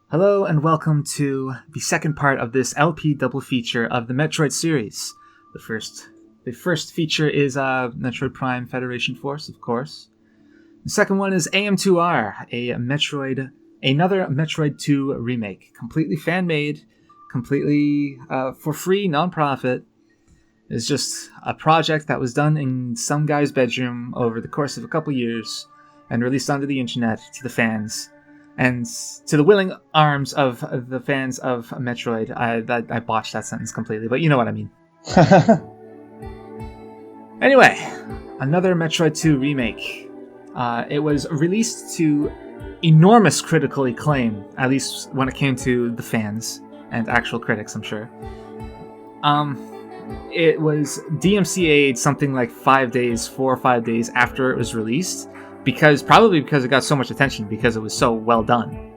Hello and welcome to the second part of this LP double feature of the Metroid series. The first feature is Metroid Prime Federation Force, of course. The second one is AM2R, another Metroid 2 remake, completely fan-made, completely for free, non-profit. It's just a project that was done in some guy's bedroom over the course of a couple years and released onto the internet to the fans. And to the willing arms of the fans of Metroid, I botched that sentence completely, but you know what I mean. Anyway, another Metroid 2 remake. It was released to enormous critical acclaim, at least when it came to the fans and actual critics, I'm sure. It was DMCA'd something like 4 or 5 days after it was released. Probably because it got so much attention, because it was so well done.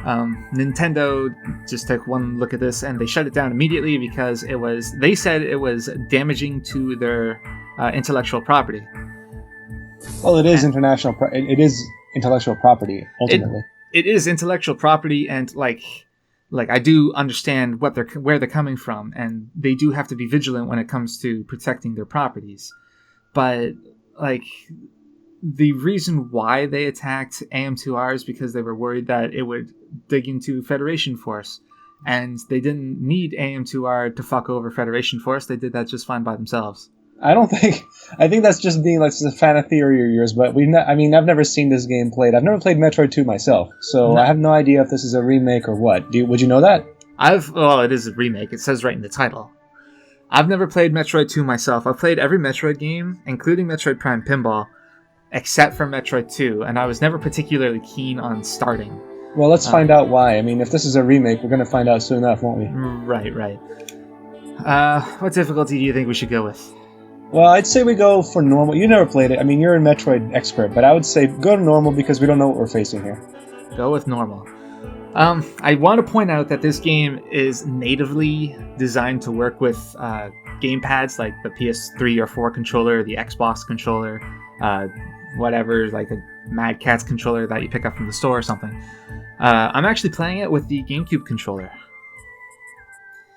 Nintendo just took one look at this and they shut it down immediately because they said it was damaging to their intellectual property. Well, it is it is intellectual property ultimately. It is intellectual property, and like I do understand where they're coming from, and they do have to be vigilant when it comes to protecting their properties. But the reason why they attacked AM2R is because they were worried that it would dig into Federation Force. And they didn't need AM2R to fuck over Federation Force. They did that just fine by themselves. I think that's just being like a fan of theory of yours, but I've never seen this game played. I've never played Metroid 2 myself, so no. I have no idea if this is a remake or what. Would you know that? It is a remake. It says right in the title. I've never played Metroid 2 myself. I've played every Metroid game, including Metroid Prime Pinball, except for Metroid 2, and I was never particularly keen on starting. Well, let's find out why. I mean, if this is a remake, we're going to find out soon enough, won't we? Right. What difficulty do you think we should go with? Well, I'd say we go for normal. You never played it. I mean, you're a Metroid expert, but I would say go to normal because we don't know what we're facing here. Go with normal. I want to point out that this game is natively designed to work with gamepads like the PS3 or 4 controller, the Xbox controller, whatever, like a Mad Catz controller that you pick up from the store or something. I'm actually playing it with the GameCube controller.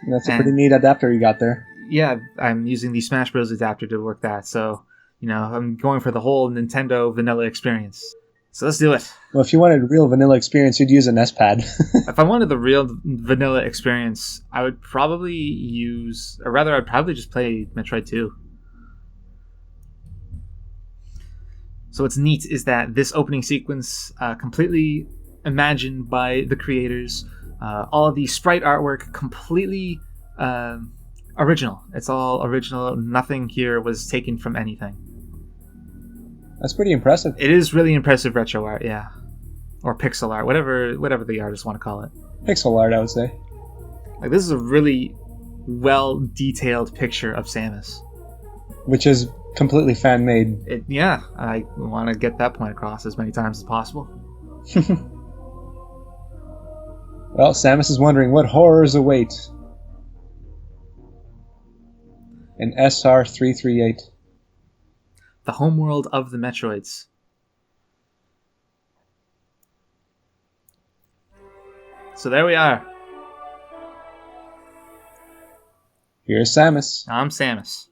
That's a pretty neat adapter you got there. Yeah, I'm using the Smash Bros. Adapter to work that, so, I'm going for the whole Nintendo vanilla experience. So let's do it. Well, if you wanted a real vanilla experience, you'd use an S-Pad. If I wanted the real vanilla experience, I'd probably just play Metroid 2. So what's neat is that this opening sequence, completely imagined by the creators, all of the sprite artwork completely original. It's all original. Nothing here was taken from anything. That's pretty impressive. It is really impressive retro art, yeah. Or pixel art, whatever the artists want to call it. Pixel art, I would say. This is a really well-detailed picture of Samus. Which is completely fan-made. Yeah, I want to get that point across as many times as possible. Well, Samus is wondering what horrors await. An SR-338. The homeworld of the Metroids. So there we are. Here's Samus. I'm Samus.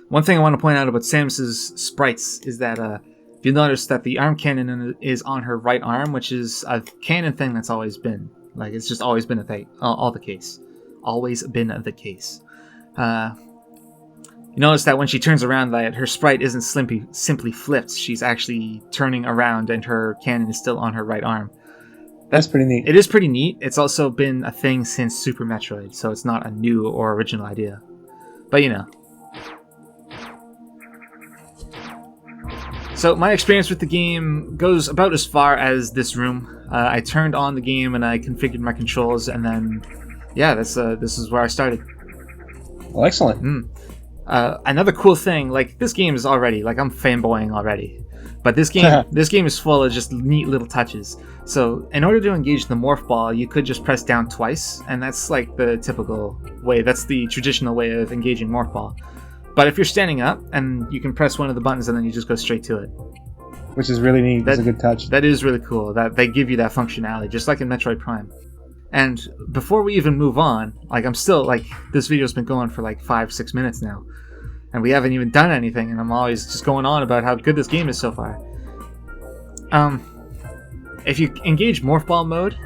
One thing I want to point out about Samus's sprites is that if you notice that the arm cannon is on her right arm, which is a canon thing that's always been. It's just always been the case. Always been the case. You notice that when she turns around, that her sprite isn't simply flipped. She's actually turning around, and her cannon is still on her right arm. That's pretty neat. It is pretty neat. It's also been a thing since Super Metroid, so it's not a new or original idea. But So my experience with the game goes about as far as this room. I turned on the game and I configured my controls, and then, this is where I started. Well, excellent. Another cool thing, this game is already, I'm fanboying already. But this game is full of just neat little touches. So in order to engage the morph ball, you could just press down twice, and that's the typical way. That's the traditional way of engaging morph ball. But if you're standing up, and you can press one of the buttons and then you just go straight to it. which is really neat. That's a good touch. That is really cool. That they give you that functionality, just like in Metroid Prime. And before we even move on, like I'm still like this video's been going for like 5-6 minutes now, and we haven't even done anything, and I'm always just going on about how good this game is so far. If you engage Morph Ball mode,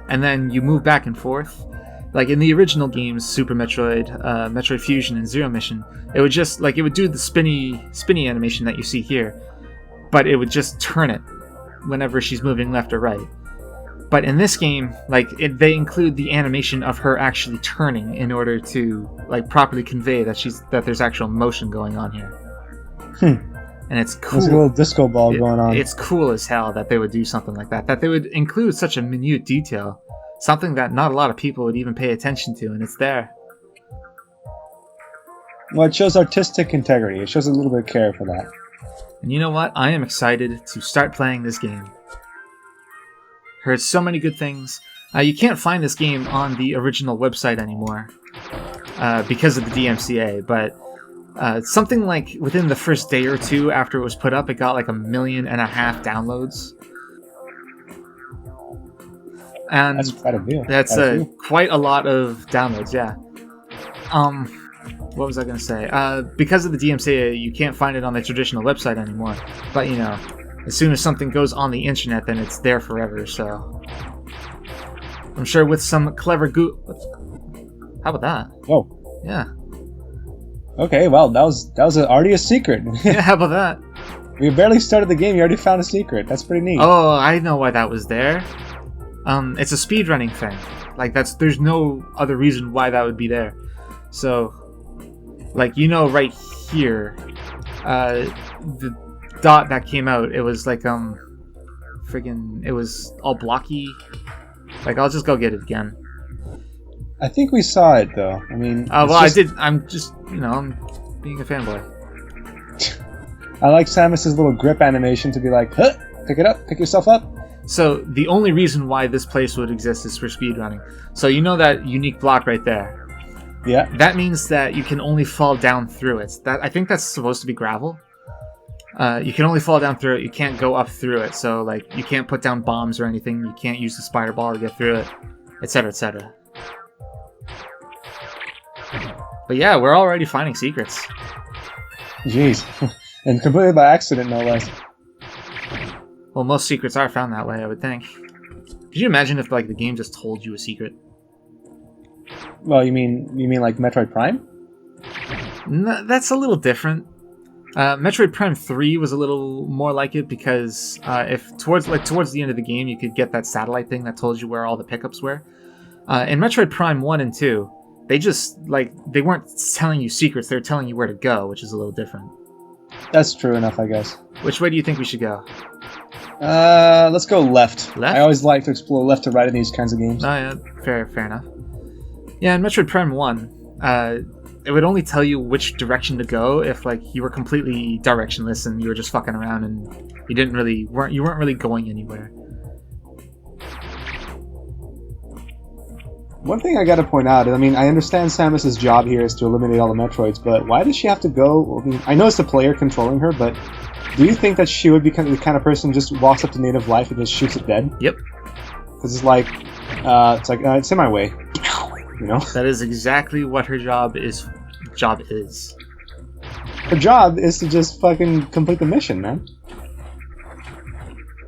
and then you move back and forth, like in the original games, Super Metroid, Metroid Fusion, and Zero Mission, it would just like it would do the spinny animation that you see here, but it would just turn it whenever she's moving left or right. But in this game, like they include the animation of her actually turning in order to like properly convey that there's actual motion going on here. And it's cool. There's a little disco ball going on. It's cool as hell that they would do something like that. That they would include such a minute detail, something that not a lot of people would even pay attention to, and it's there. Well, it shows artistic integrity. It shows a little bit of care for that. And you know what? I am excited to start playing this game. Heard so many good things. You can't find this game on the original website anymore because of the DMCA, but something like within the first day or two after it was put up, it got like 1.5 million downloads. And that's quite a deal. That's quite a lot of downloads, yeah. What was I going to say? Because of the DMCA, you can't find it on the traditional website anymore. But, you know, as soon as something goes on the internet, then it's there forever, so... I'm sure with some clever How about that? Oh. Yeah. Okay, well, that was already a secret. Yeah, how about that? We barely started the game, you already found a secret. That's pretty neat. Oh, I know why that was there. It's a speedrunning thing. Like, there's no other reason why that would be there. So, like, you know right here, the dot that came out, it was like, it was all blocky. Like, I'll just go get it again. I think we saw it, though. I mean... I did. I'm just, you know, I'm being a fanboy. I like Samus's little grip animation to be like, huh, pick it up, pick yourself up. So, the only reason why this place would exist is for speedrunning. So, you know that unique block right there? Yeah. That means that you can only fall down through it. I think that's supposed to be gravel. You can only fall down through it. You can't go up through it. So, like, you can't put down bombs or anything. You can't use the spider ball to get through it, etc., etc. But yeah, we're already finding secrets. Jeez. And completely by accident, no less. Well, most secrets are found that way, I would think. Could you imagine if, like, the game just told you a secret? Well, you mean like Metroid Prime? No, that's a little different. Metroid Prime 3 was a little more like it because if towards the end of the game you could get that satellite thing that told you where all the pickups were. In Metroid Prime 1 and 2, they just they weren't telling you secrets, they were telling you where to go, which is a little different. That's true enough, I guess. Which way do you think we should go? Let's go left. Left? I always like to explore left to right in these kinds of games. Oh yeah, fair enough. Yeah, in Metroid Prime 1, it would only tell you which direction to go if like you were completely directionless and you were just fucking around and you weren't really going anywhere. One thing I gotta point out, I mean, I understand Samus's job here is to eliminate all the Metroids, but why does she have to go? I mean, I know it's the player controlling her, but do you think that she would be the kind of person who just walks up to native life and just shoots it dead? Yep. Because it's like, it's in my way. You know? That is exactly what her job is. Her job is to just fucking complete the mission, man.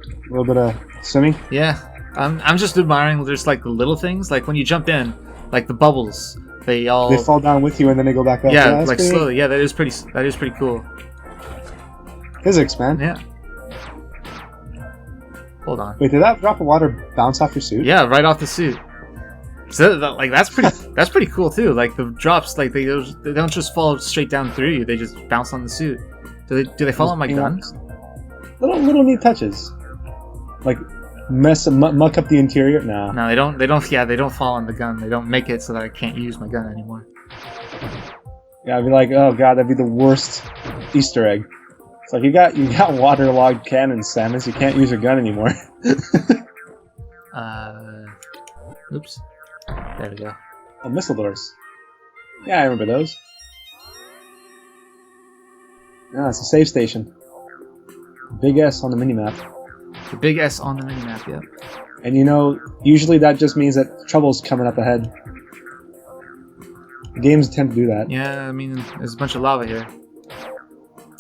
A little bit of swimming. Yeah, I'm just admiring just like the little things, like when you jump in, like the bubbles, they fall down with you and then they go back up. Yeah, like slowly. Yeah, that is pretty cool. Physics, man. Yeah. Hold on. Wait, did that drop of water bounce off your suit? Yeah, right off the suit. So like that's pretty cool too. Like the drops, like they don't just fall straight down through you; they just bounce on the suit. Do they fall on my gun? Little neat touches, like muck up the interior. No, they don't. Yeah, they don't fall on the gun. They don't make it so that I can't use my gun anymore. Yeah, I'd be like, oh god, that'd be the worst Easter egg. It's like you got waterlogged cannons, Samus. You can't use your gun anymore. Oops. There we go. Oh, missile doors. Yeah, I remember those. Ah, it's a save station. Big S on the minimap. The big S on the minimap, yep. And you know, usually that just means that trouble's coming up ahead. Games tend to do that. Yeah, I mean, there's a bunch of lava here.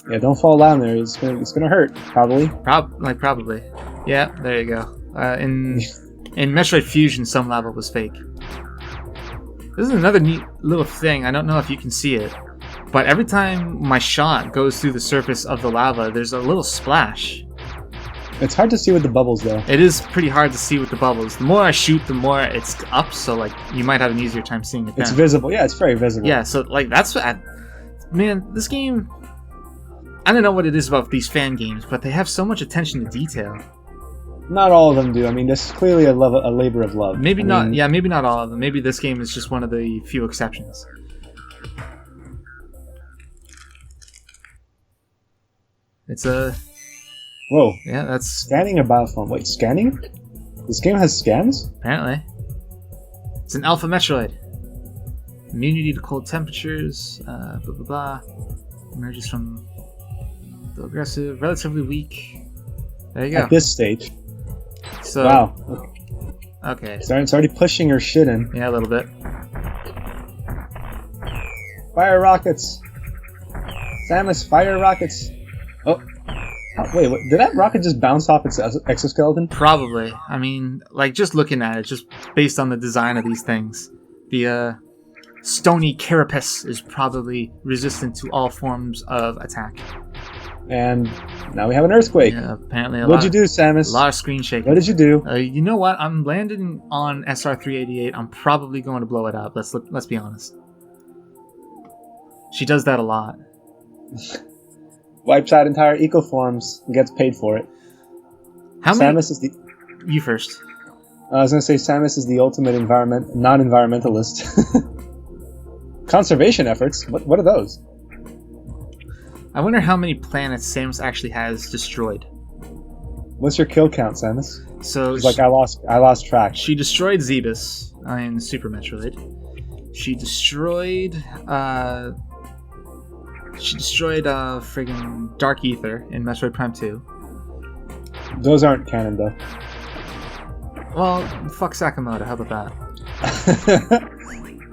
Yeah, don't fall down there. It's gonna hurt, probably. Probably. Yeah, there you go. In Metroid Fusion, some lava was fake. This is another neat little thing. I don't know if you can see it, but every time my shot goes through the surface of the lava, there's a little splash. It's hard to see with the bubbles, though. It is pretty hard to see with the bubbles. The more I shoot, the more it's up, so like you might have an easier time seeing it then. It's visible. Yeah, it's very visible. Yeah, so like that's what man, this game, I don't know what it is about these fan games, but they have so much attention to detail. Not all of them do. I mean, this is clearly a labor of love. Maybe not. Yeah, maybe not all of them. Maybe this game is just one of the few exceptions. It's a... Whoa. Yeah, that's... Scanning a biofilm. Wait, scanning? This game has scans? Apparently. It's an alpha Metroid. Immunity to cold temperatures, blah blah blah. Emerges from the aggressive, relatively weak. There you go. At this stage. So, wow. Okay. It's already pushing her shit in. Yeah, a little bit. Fire rockets! Samus, fire rockets! Oh. Wait, did that rocket just bounce off its exoskeleton? Probably. I mean, like, just looking at it, just based on the design of these things, the stony carapace is probably resistant to all forms of attack. And now we have an earthquake. Yeah, apparently What'd you do, Samus? A lot of screen shaking. What did you do? You know what? I'm landing on SR388. I'm probably going to blow it up. Let's be honest. She does that a lot. Wipes out entire ecoforms and gets paid for it. Samus is the... You first. I was going to say Samus is the ultimate non-environmentalist. Conservation efforts? What are those? I wonder how many planets Samus actually has destroyed. What's your kill count, Samus? So like I lost track. She destroyed Zebus in Super Metroid. She destroyed friggin' Dark Ether in Metroid Prime 2. Those aren't canon, though. Well, fuck Sakamoto, how about that?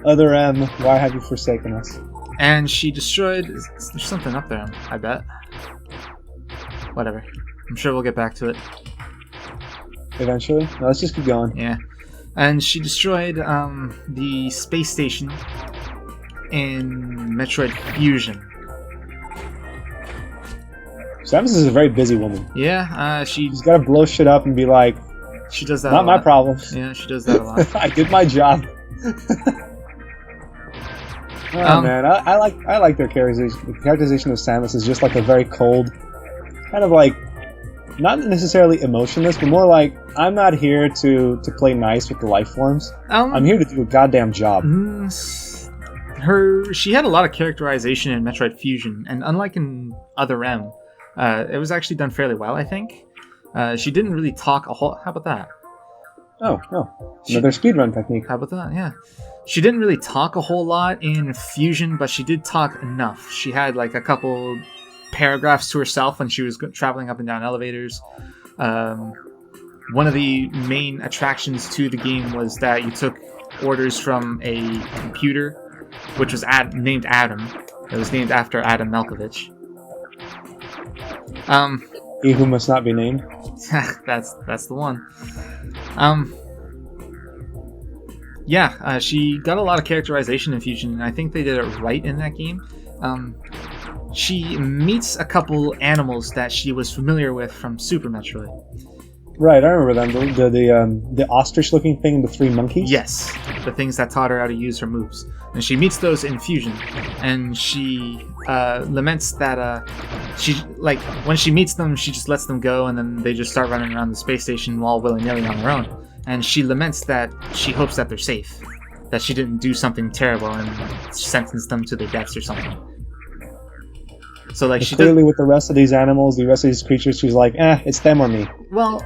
Other M, why have you forsaken us? And she destroyed... There's something up there, I bet. Whatever. I'm sure we'll get back to it. Eventually? No, let's just keep going. Yeah. And she destroyed the space station in Metroid Fusion. Samus is a very busy woman. Yeah, she's got to blow shit up and be like... She does that Not my problem. Yeah, she does that a lot. I did my job. Oh man, I like their characterization. The characterization of Samus is just like a very cold, kind of like, not necessarily emotionless, but more like, I'm not here to play nice with the life forms. I'm here to do a goddamn job. She had a lot of characterization in Metroid Fusion, and unlike in Other M, it was actually done fairly well, I think. She didn't really talk a whole... How about that? Oh, no. Another speedrun technique. How about that? Yeah. She didn't really talk a whole lot in Fusion, but she did talk enough. She had like a couple paragraphs to herself when she was traveling up and down elevators. One of the main attractions to the game was that you took orders from a computer, which was named Adam. It was named after Adam Malkovich. He who must not be named. that's the one. Yeah, she got a lot of characterization in Fusion, and I think they did it right in that game. She meets a couple animals that she was familiar with from Super Metroid. Right, I remember them. The ostrich-looking thing, the three monkeys? Yes, the things that taught her how to use her moves. And she meets those in Fusion, and she laments that when she meets them, she just lets them go, and then they just start running around the space station all willy-nilly on their own. And she laments that she hopes that they're safe, that she didn't do something terrible and sentence them to their deaths or something. So like, she clearly with the rest of these animals, the rest of these creatures, she's like, it's them or me. Well,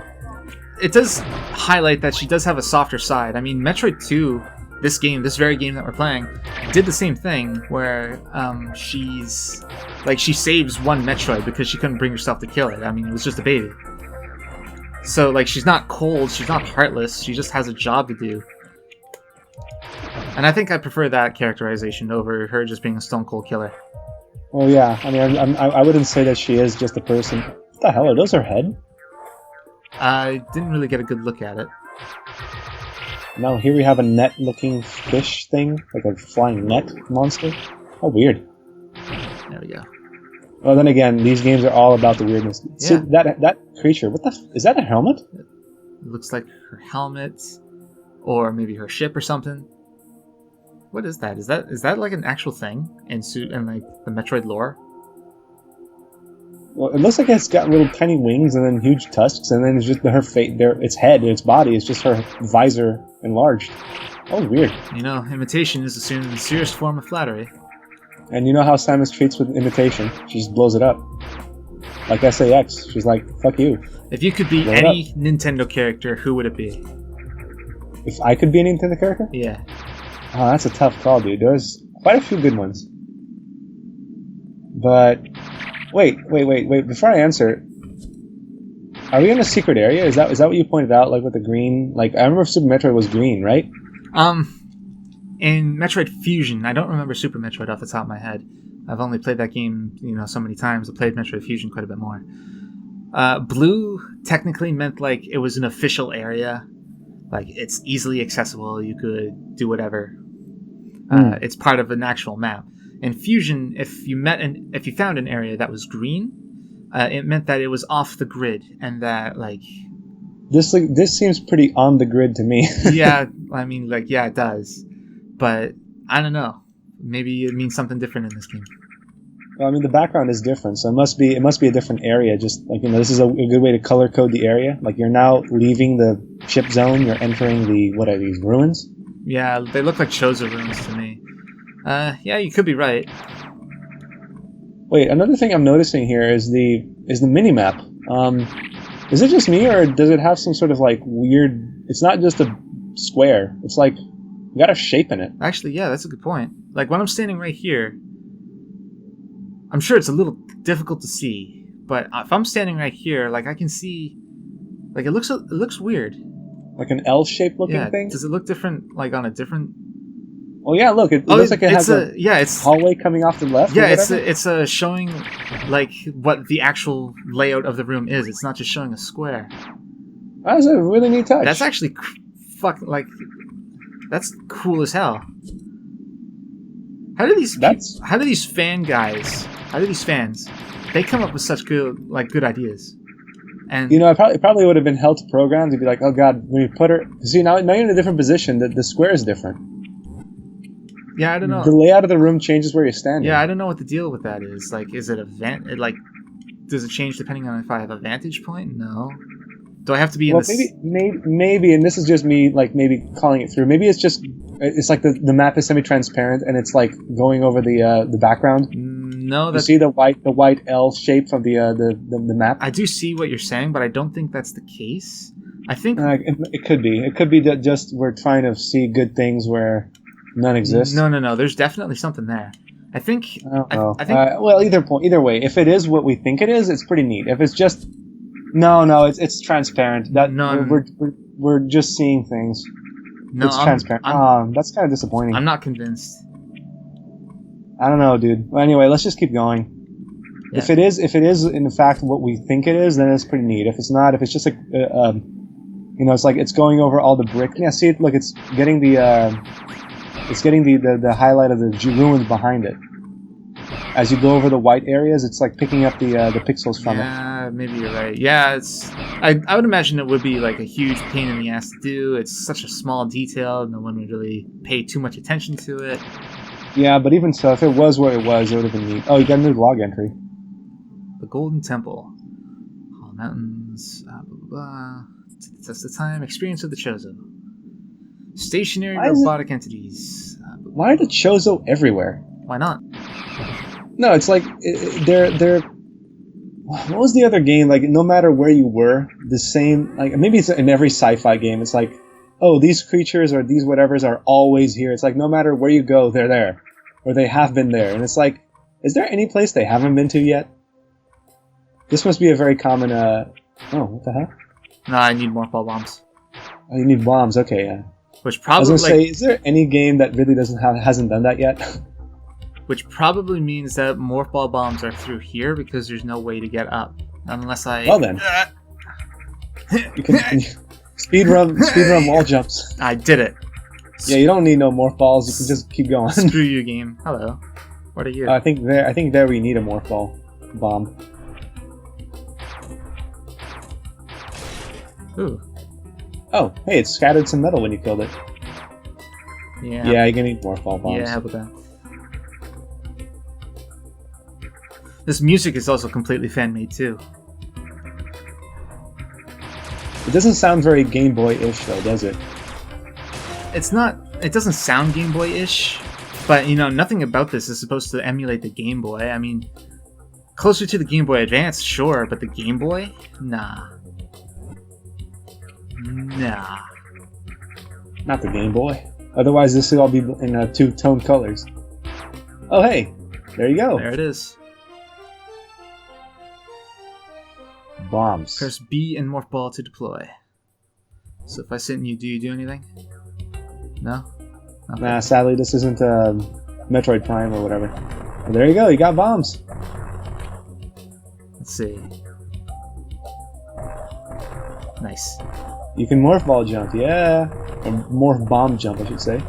it does highlight that she does have a softer side. I mean, Metroid 2 this very game that we're playing, did the same thing where she saves one Metroid because she couldn't bring herself to kill it. I mean, it was just a baby. So, like, she's not cold, she's not heartless, she just has a job to do. And I think I prefer that characterization over her just being a stone cold killer. Oh yeah, I mean, I wouldn't say that she is just a person. What the hell, are those her head? I didn't really get a good look at it. Now here we have a net-looking fish thing, like a flying net monster. How weird. There we go. Well, then again, these games are all about the weirdness. Yeah. See, that creature, what the is that a helmet? It looks like her helmet, or maybe her ship or something. What is that? Is that like an actual thing in like the Metroid lore? Well, it looks like it's got little tiny wings and then huge tusks, and then it's just her face, its head, its body is just her visor enlarged. Oh, weird. You know, imitation is the serious form of flattery. And you know how Samus treats with imitation? She just blows it up. Like SAX. She's like, fuck you. If you could be Blow any Nintendo character, who would it be? If I could be a Nintendo character? Yeah. Oh, that's a tough call, dude. There's quite a few good ones. But wait. Before I answer, are we in a secret area? Is that what you pointed out? Like with the green? Like I remember Super Metroid was green, right? In Metroid Fusion, I don't remember Super Metroid off the top of my head. I've only played that game, so many times. I played Metroid Fusion quite a bit more. Blue technically meant like it was an official area. Like it's easily accessible. You could do whatever. It's part of an actual map. In Fusion, if you found an area that was green, it meant that it was off the grid, and that like this seems pretty on the grid to me. Yeah, I mean, like it does, but I don't know. Maybe it means something different in this game. Well, I mean, the background is different, so it must be a different area. Just like this is a good way to color code the area. Like you're now leaving the ship zone, you're entering what are these, ruins? Yeah, they look like Chozo ruins to me. Yeah, you could be right. Wait, another thing I'm noticing here is the mini-map. Is it just me, or does it have some sort of like weird... It's not just a square. It's like, you got a shape in it. Actually, yeah, that's a good point. Like, when I'm standing right here, I'm sure it's a little difficult to see, but if I'm standing right here, like, I can see... Like, it looks weird. Like an L-shaped looking thing? Does it look different, like, on a different... Oh yeah, look, it looks like it has a hallway coming off the left. Yeah, it's showing like what the actual layout of the room is. It's not just showing a square. That's a really neat touch. That's actually that's cool as hell. How do these fans, they come up with such good ideas? And it probably would have been hell to program to be like, oh god, when you put her, see now you're in a different position. The square is different. Yeah, I don't know. The layout of the room changes where you're standing. Yeah, I don't know what the deal with that is. Like, is it does it change depending on if I have a vantage point? No. Do I have to be in this? Maybe, and this is just me, like, maybe calling it through. Maybe it's like the map is semi-transparent and it's like going over the background. No, you see the white L shape of the map. I do see what you're saying, but I don't think that's the case. I think it could be. It could be that just we're trying to see good things where none exist. No. There's definitely something there. I think. I think. Well, either way, if it is what we think it is, it's pretty neat. If it's just it's transparent. We're just seeing things. No, it's transparent. That's kind of disappointing. I'm not convinced. I don't know, dude. Well, anyway, let's just keep going. Yeah. If it is in fact what we think it is, then it's pretty neat. If it's not, if it's just like it's like it's going over all the brick. Yeah, see it. Look, it's getting the highlight of the ruins behind it. As you go over the white areas, it's like picking up the pixels from it. Yeah, maybe you're right. Yeah, I would imagine it would be like a huge pain in the ass to do. It's such a small detail, no one would really pay too much attention to it. Yeah, but even so, if it was what it was, it would have been neat. Oh, you got a new log entry. The Golden Temple. All mountains, blah, blah, blah. Test the time, experience of the Chozo. Stationary robotic entities. Why are the Chozo everywhere? Why not? No, it's like they're. What was the other game? Like, no matter where you were, the same. Like, maybe it's in every sci-fi game. It's like oh, these creatures or these whatevers are always here. It's like no matter where you go, they're there, or they have been there. And it's like, is there any place they haven't been to yet? This must be a very common. Oh, what the heck? No, I need morph ball bombs. Oh, you need bombs. Okay, yeah. Which I probably was gonna say, is there any game that really hasn't done that yet? Which probably means that morph ball bombs are through here because there's no way to get up unless I. Well then, you can speed run wall jumps. I did it. Yeah, you don't need no morph balls. You can just keep going. Screw you, game. Hello. What are you? I think there we need a morph ball bomb. Ooh. Oh, hey, it scattered some metal when you killed it. Yeah. Yeah, you're gonna need morph ball bombs. Yeah, how about that? This music is also completely fan-made too. It doesn't sound very Game Boy-ish though, does it? It's not. It doesn't sound Game Boy-ish, but you know, nothing about this is supposed to emulate the Game Boy. I mean, closer to the Game Boy Advance, sure, but the Game Boy, nah. Nah. Not the Game Boy. Otherwise, this would all be in two-tone colors. Oh, hey, there you go. There it is. Bombs. Press B and morph ball to deploy. So if I sit and you do anything? No? Okay. Nah, sadly, this isn't Metroid Prime or whatever. Well, there you go, you got bombs. Let's see. Nice. You can morph ball jump, yeah. Or morph bomb jump, I should say.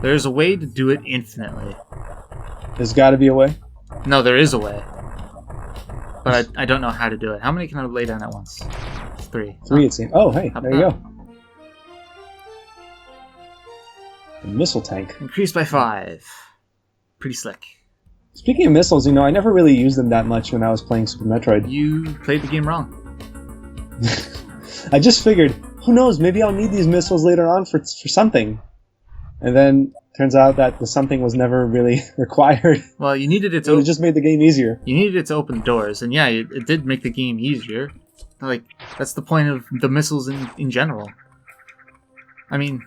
There's a way to do it infinitely. There's gotta be a way. No, there is a way. But I don't know how to do it. How many can I lay down at once? 3. 3, it seems. Oh, hey, How there you about go. A missile tank. Increased by 5. Pretty slick. Speaking of missiles, you know, I never really used them that much when I was playing Super Metroid. You played the game wrong. I just figured, who knows, maybe I'll need these missiles later on for something. And then, turns out that the something was never really required. Well, you needed it So to it just made the game easier. You needed it to open doors, and yeah, it did make the game easier. Like, that's the point of the missiles in general. I mean,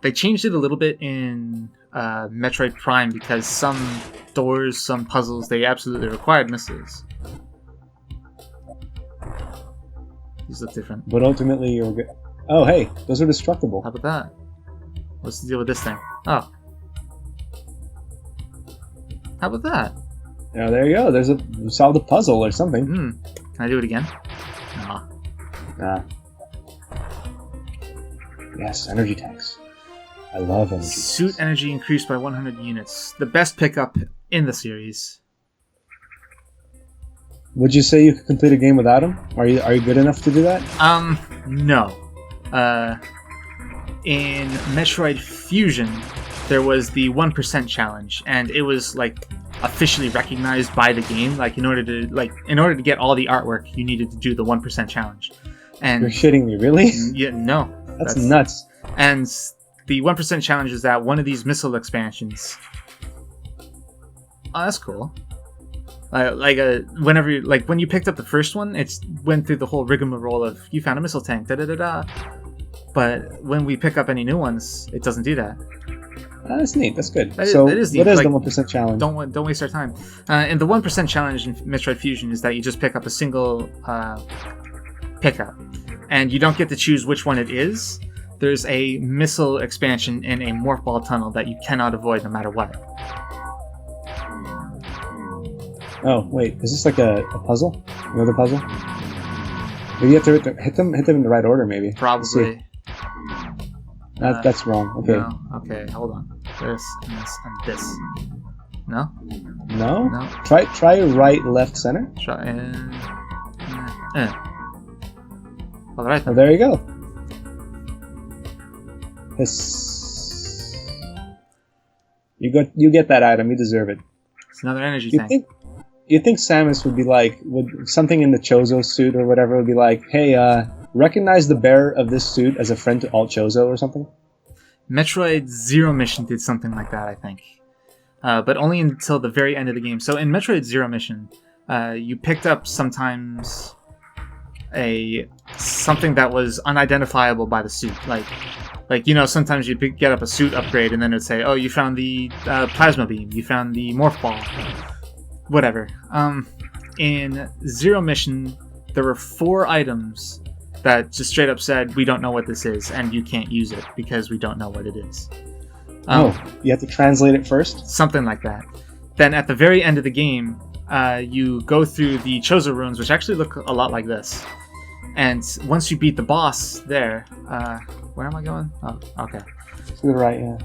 they changed it a little bit in Metroid Prime because some doors, some puzzles, they absolutely required missiles. These look different. But ultimately, you're good. Oh, hey, those are destructible. How about that? What's the deal with this thing? Oh. How about that? Yeah, there you go. You solved a puzzle or something. Can I do it again? Nah. Nah. Yes, energy tanks. I love energy Suit tanks. energy increased by 100 units. The best pickup in the series. Would you say you could complete a game without them? Are you good enough to do that? No. In Metroid Fusion, there was the 1% challenge, and it was like officially recognized by the game. Like in order to get all the artwork, you needed to do the 1% challenge. And You're shitting me, really? yeah, no, That's nuts. And the 1% challenge is that one of these missile expansions. Oh, that's cool. When you picked up the first one, it went through the whole rigmarole of you found a missile tank, da da da da. But when we pick up any new ones, it doesn't do that. That's neat. That's good. That So, is what neat. is Like, the 1% challenge? Don't waste our time. And the 1% challenge in Metroid Fusion is that you just pick up a single pickup, and you don't get to choose which one it is. There's a missile expansion in a morph ball tunnel that you cannot avoid no matter what. Oh, wait. Is this like a puzzle? Another puzzle? Maybe you have to hit them in the right order, maybe. Let's see. Probably. That's wrong. Okay. No. Okay, hold on. This and this and this. No? No? No. Try right, left, center. Try. All right. Oh, there you go. This. You get that item. You deserve it. It's another energy tank. You think Samus would be like, would something in the Chozo suit or whatever would be like, hey, recognize the bearer of this suit as a friend to all Chozo or something? Metroid Zero Mission did something like that, I think. But only until the very end of the game. So in Metroid Zero Mission, you picked up sometimes something that was unidentifiable by the suit. Like sometimes you get up a suit upgrade and then it'd say, oh, you found the plasma beam, you found the morph ball, whatever. In Zero Mission, there were 4 items that just straight up said, we don't know what this is, and you can't use it because we don't know what it is. You have to translate it first? Something like that. Then at the very end of the game, you go through the Chozo runes, which actually look a lot like this. And once you beat the boss there, where am I going? Oh, okay. To the right, yeah.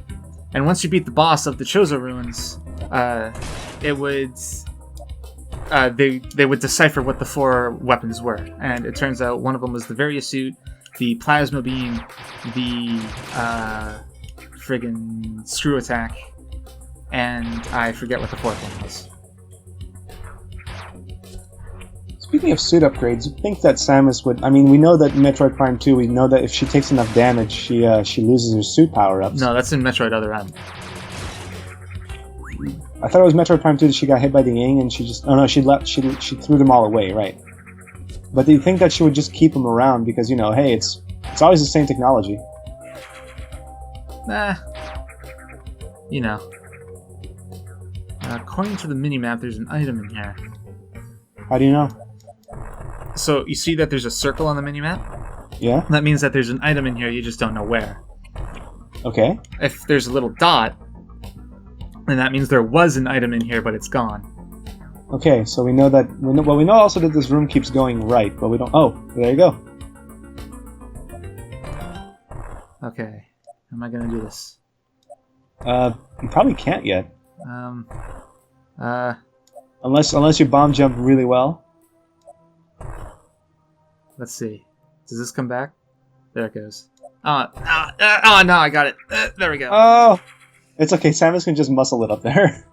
And once you beat the boss of the Chozo runes, it would they would decipher what the 4 weapons were, and it turns out one of them was the Varia suit, the plasma beam, the friggin' screw attack, and I forget what the 4th one was. Speaking of suit upgrades, you think that Samus would... I mean, we know that in Metroid Prime 2, we know that if she takes enough damage, she loses her suit power-ups. No, that's in Metroid Other M. I thought it was Metroid Prime 2 that she got hit by the Ying and she just... Oh no, she threw them all away, right. But do you think that she would just keep them around because, hey, it's always the same technology? Nah. According to the minimap, there's an item in here. How do you know? So, you see that there's a circle on the minimap? Yeah? That means that there's an item in here, you just don't know where. Okay. If there's a little dot, then that means there was an item in here, but it's gone. Okay, so we know that... we know also that this room keeps going right, but we don't... Oh, there you go. Okay. How am I gonna do this? You probably can't yet. Uh... Unless you bomb jump really well. Let's see. Does this come back? There it goes. Oh, no, I got it. There we go. Oh! It's okay, Samus can just muscle it up there.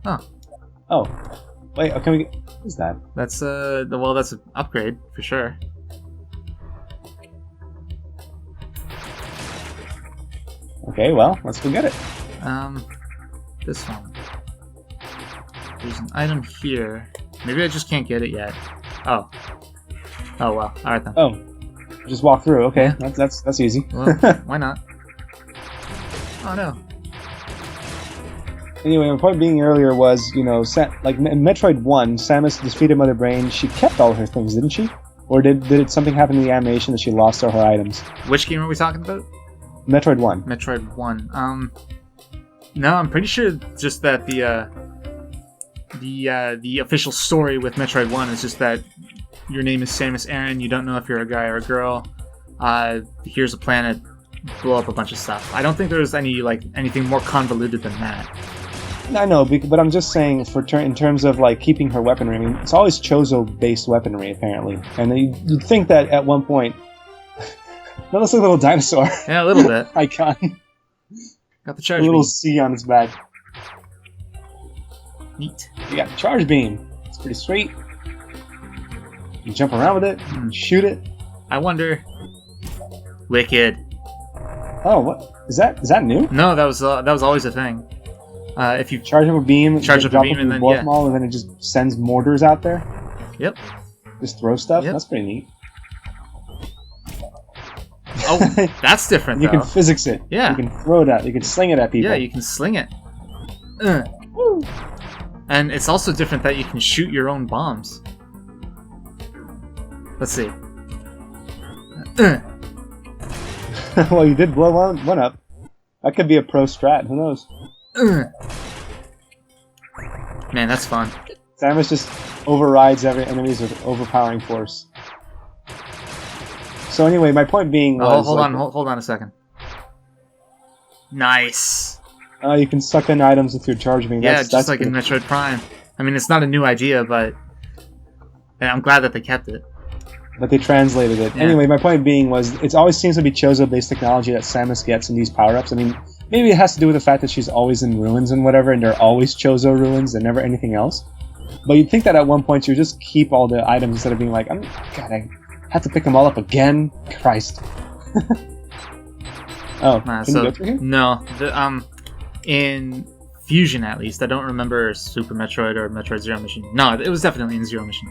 Huh. Oh. Wait, can we get... What is that? That's, well, that's an upgrade, for sure. Okay, well, let's go get it. This one. There's an item here. Maybe I just can't get it yet. Oh. Oh, well. Alright then. Oh. Just walk through, okay. Yeah. That's easy. Well, why not? Oh, no. Anyway, my point being earlier was, like in Metroid 1, Samus defeated Mother Brain. She kept all her things, didn't she? Or did something happen in the animation that she lost all her items? Which game are we talking about? Metroid 1. Metroid 1. No, I'm pretty sure just that the official story with Metroid 1 is just that your name is Samus Aran, you don't know if you're a guy or a girl. Here's a planet, blow up a bunch of stuff. I don't think there's anything more convoluted than that. I know, but I'm just saying in terms of keeping her weaponry. I mean, it's always Chozo-based weaponry apparently, and you'd think that at one point. That looks like a little dinosaur. Yeah, a little bit. Icon. Got the charge a little beam. C on its back. Neat. You got the charge beam. It's pretty sweet. You jump around with it, shoot it. I wonder. Wicked. Oh, what is that? Is that new? No, that was always a thing. If you charge up a beam, charge up a beam, and then ball, and then it just sends mortars out there. Yep. Just throw stuff. Yep. That's pretty neat. Oh, that's different. You can physics it. Yeah. You can throw it at. You can sling it at people. Yeah, you can sling it. And it's also different that you can shoot your own bombs. Let's see. Well, you did blow one up. That could be a pro strat. Who knows? Man, that's fun. Samus just overrides every enemy's with overpowering force. So anyway, my point being was... Hold on a second. Nice. You can suck in items with your charge beam. Yeah, just like in Metroid Prime. I mean, it's not a new idea, but I'm glad that they kept it. But they translated it. Yeah. Anyway, my point being was, it always seems to be Chozo-based technology that Samus gets in these power-ups. I mean, maybe it has to do with the fact that she's always in ruins and whatever, and they're always Chozo ruins and never anything else. But you'd think that at one point you would just keep all the items instead of being like, God, I have to pick them all up again? Christ. Oh, can you go through here? No. In Fusion, at least. I don't remember Super Metroid or Metroid Zero Mission. No, it was definitely in Zero Mission.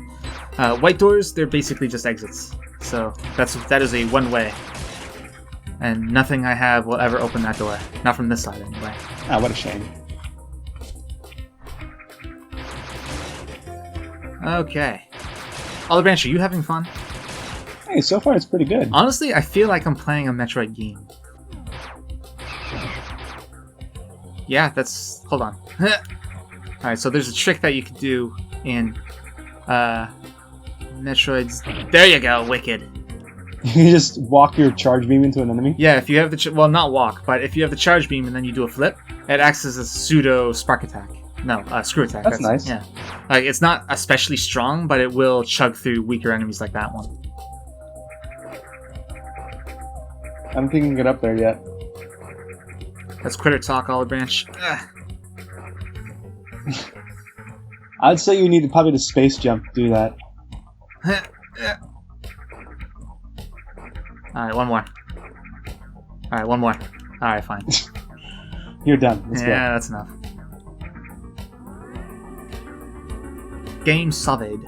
White doors, they're basically just exits. So that is a one-way. And nothing I have will ever open that door. Not from this side, anyway. Ah, what a shame. Okay. Olive Branch, are you having fun? Hey, so far it's pretty good. Honestly, I feel like I'm playing a Metroid game. Yeah, that's... Hold on. Alright, so there's a trick that you could do in Metroid's... There you go, Wicked. You just walk your charge beam into an enemy? Yeah, if you have the... well, not walk, but if you have the charge beam and then you do a flip, it acts as a pseudo spark attack. No, screw attack. That's nice. Yeah. Like, it's not especially strong, but it will chug through weaker enemies like that one. I don't think you can get up there yet. That's critter talk, Olive Branch. Ugh. I'd say you need probably the space jump to do that. Alright, one more. Alright, one more. Alright, fine. You're done. Let's go. Yeah, that's enough. Game solid.